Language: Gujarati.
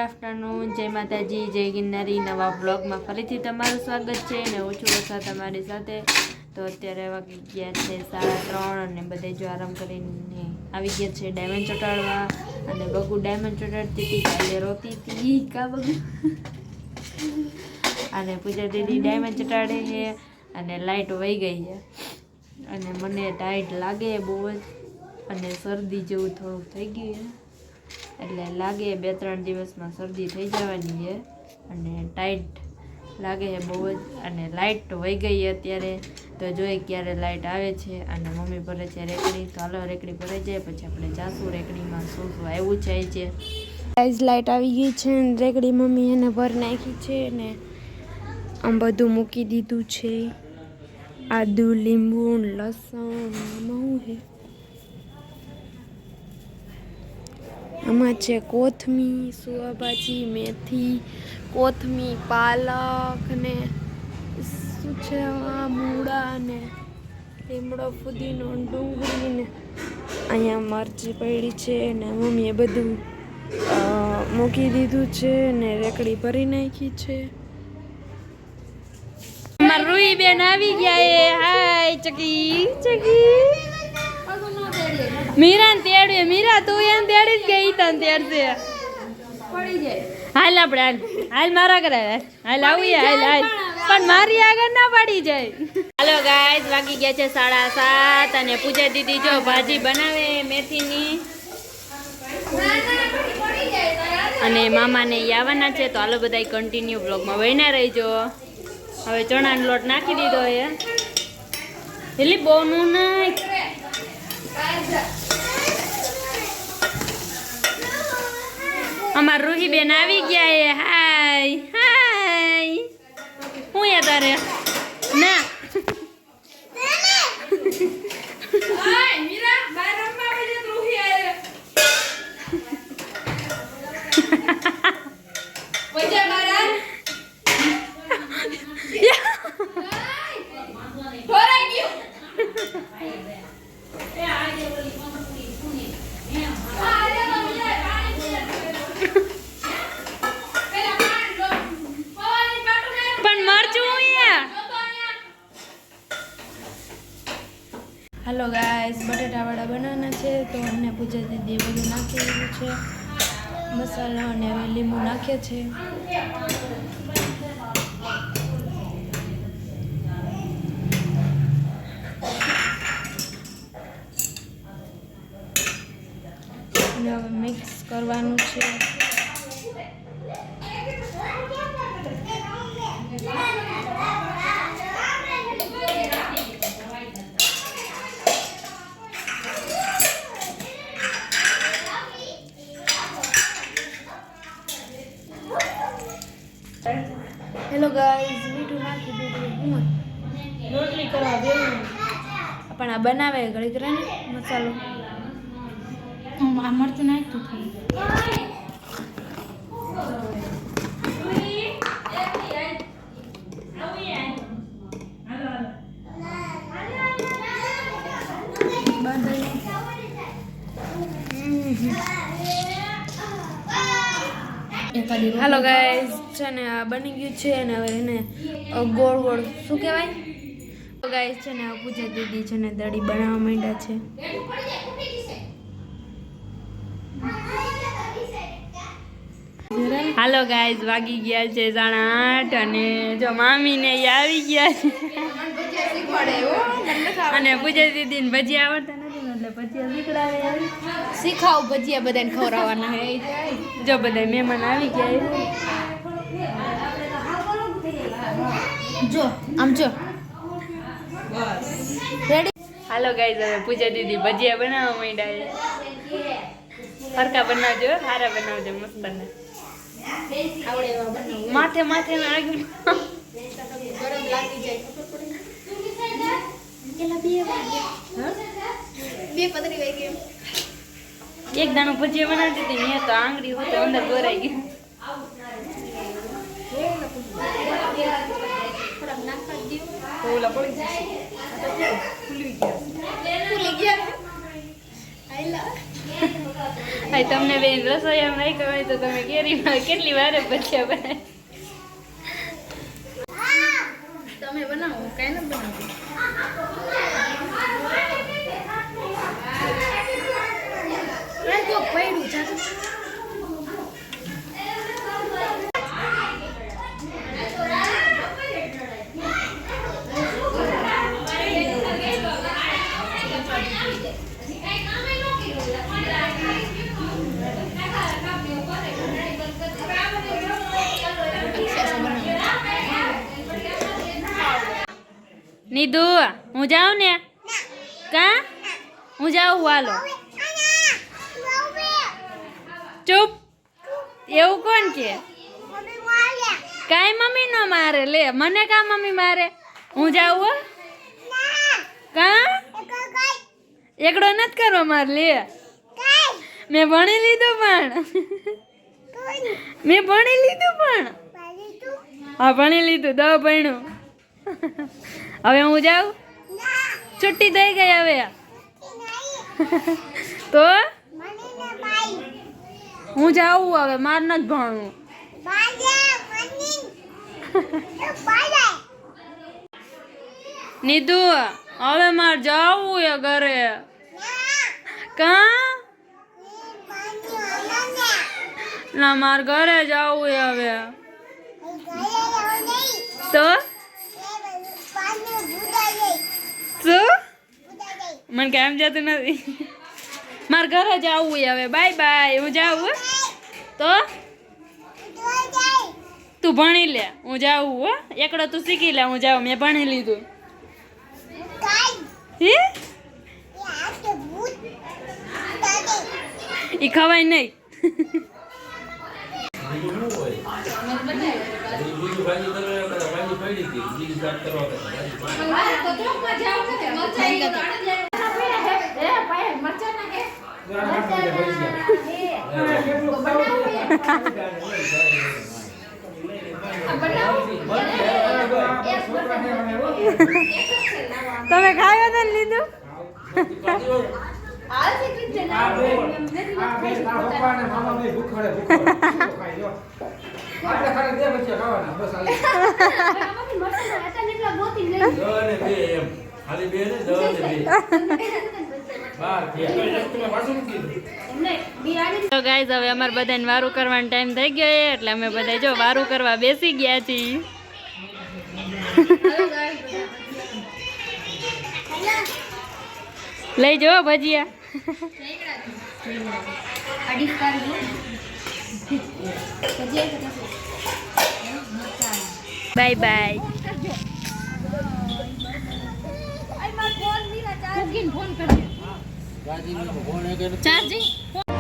આફ્ટરનૂન, જય માતાજી, જય ગિરનારી. નવા બ્લોગમાં ફરીથી તમારું સ્વાગત છે અને હું છું વરસાદ તમારી સાથે. તો અત્યારે વાગી ગયા છે 3:30 અને બધે જો આરામ કરીને આવી ગયા છે ડાયમંડ ચોટાડવા. અને બગુ ડાયમંડ ચોટાડતી હતી, કાલે રોતી હતી કા બગુ. અને પૂજા દીદી ડાયમંડ ચોટાડે છે અને લાઇટ વહી ગઈ છે અને મને ટાઈટ લાગે બહુ જ અને શરદી જેવું થોડુંક થઈ ગયું છે. એટલે લાગે 2-3 દિવસમાં શરદી થઈ જવાની છે અને ટાઈટ લાગે છે બહુ જ. અને લાઇટ તો વહી ગઈ અત્યારે, તો જોઈએ ક્યારે લાઇટ આવે છે. અને મમ્મી ભરે છે રેકડી, તો હાલો રેકડી ભરાઈ જાય પછી આપણે જાશું રેકડીમાં શું શું આવ્યું છે. ગાઈઝ લાઇટ આવી ગઈ છે અને રેકડી મમ્મી એને ભર નાખી છે ને આમ બધું મૂકી દીધું છે. આદુ, લીંબુ, લસણ, આમાં શું છે? આમાં છે કોથમી, સુવાભાજી, મેથી, કોથમી, પાલક ને શું છે મૂળા ને લીમડો, ફુદીનો, ડુંગળી ને અહીંયા મરચી પડી છે ને મમ્મીએ બધું મૂકી દીધું છે ને રેકડી ભરી નાખી છે. અમાર રૂહી બેન આવી ગયા એ. હાય ચકી ચકી. મીરા ને તેડવે, મીરા તું એમ તેડી જ ગઈ તને તેડશે પડી જાય. હાલ આપણે હાલ મારા કરે હાલ આવીએ હાલ હાલ પણ મારી આગળ ના પડી જાય. હાલો ગાઈસ વાગી ગયા છે 7:30 અને પૂજા દીદી જો ભાજી બનાવે મેથીની અને મામાને આવવાના છે. તો હાલો બધા કન્ટિન્યુ બ્લોગમાં વહીના રહીજો. હવે ચણાનો લોટ નાખી દીધો છે એટલે બોનું નાખ. અમાર રૂહી બેન આવી ગયા એ. હાય હાય. હું યા તારે ના મીરા બાર રમવા આવે છે રૂહી આવે પૈસા મારા થોરાઈ ગયો. એ આજે બોલી મમ્મી સુની આજે તો મીરા પાણી પણ મરચું હેલો ગાઈસ બટેટાવાળા બનાવવાના છે. તો અમને પૂજા દીદીએ બધું નાખી દીધું છે મસાલો અને હવે લીંબુ નાખે છે. અને હવે મિક્સ કરવાનું છે. હેલો ગાઈઝ મીઠું નાખી દીધું. રોટલી કરવા દેવું પણ આ બનાવે ઘડી કરે ને મસાલો. આ મરચું નાખ્યું હાલો ગાઈઝ છે ને આ બની ગયું છે અને હવે એને ગોળ ગોળ શું કહેવાય ગાઈઝ છે ને આ પૂજા દીદી છે ને દડી બનાવવા માંડ્યા છે. હાલો ગાઈઝ વાગી ગયા છે 8:30 અને જો મામીને આવી ગયા છે અને પૂજા દીદીને ભજીયા આવડતા નથી એટલે ભજીયા શીખડાવે શીખાવ ભજીયા બધાને ખવડાવવાના હે. જો બધા મહેમાન આવી ગયા જો આમ જો રેડી. હાલો ગાઈઝ હવે પૂજા દીદી ભજીયા બનાવવા માંડ્યા છે. હરકા બનાવજો, સારા બનાવજો, મસ્ત બને. માથે માથે ગરમ લાગી જાય એક દાણો ભજીયા બનાવતી હતી મેં તો આંગળી હોતે અંદર ગોરાઈ ગઈ. ઓલા પડી જશે આ તમને બેન રસોઈ એમ નહીં કહેવાય તો તમે કેરીમાં કેટલી વારે બચ્યા બનાય તમે બનાવો કઈ ન બનાવો કોક પડ્યું જાતું નીધુ હું જાઉં ને કા હું જાઉં હાલો ચૂપ એવું કોણ કે કાંઈ મમ્મી નો મારે લે મને કા મમ્મી મારે હું જાઉં હો કા એકડો નથી કરવો મારે લે મેં ભણી લીધું પણ મેં ભણી લીધું પણ હા ભણી લીધું 10 ભણ્યું હવે હું જાઉં છુટ્ટી થઈ ગઈ હવે તો હું જાઉં હવે માર નથી ભણવું નીધુ હવે માર જાવું એ ઘરે કા ના માર ઘરે જાવું એ હવે તો શું મને કામ જતું નથી મારે ઘરે જવું હવે બાય બાય હું જાઉં તો તું ભણી લે હું જાઉં હો એકડો તું શીખી લે હું જાઉં મેં ભણી લીધું હે ઈ ખવાય નહીં તમે ખાયો તો લીધું તો ગાઈઝ હવે અમારે બધાને વારું કરવાનો ટાઈમ થઈ ગયો એટલે અમે બધા જો વારું કરવા બેસી ગયા છીએ લઈ જાઓ ભજીયા બાય બાય ચાર્જિંગ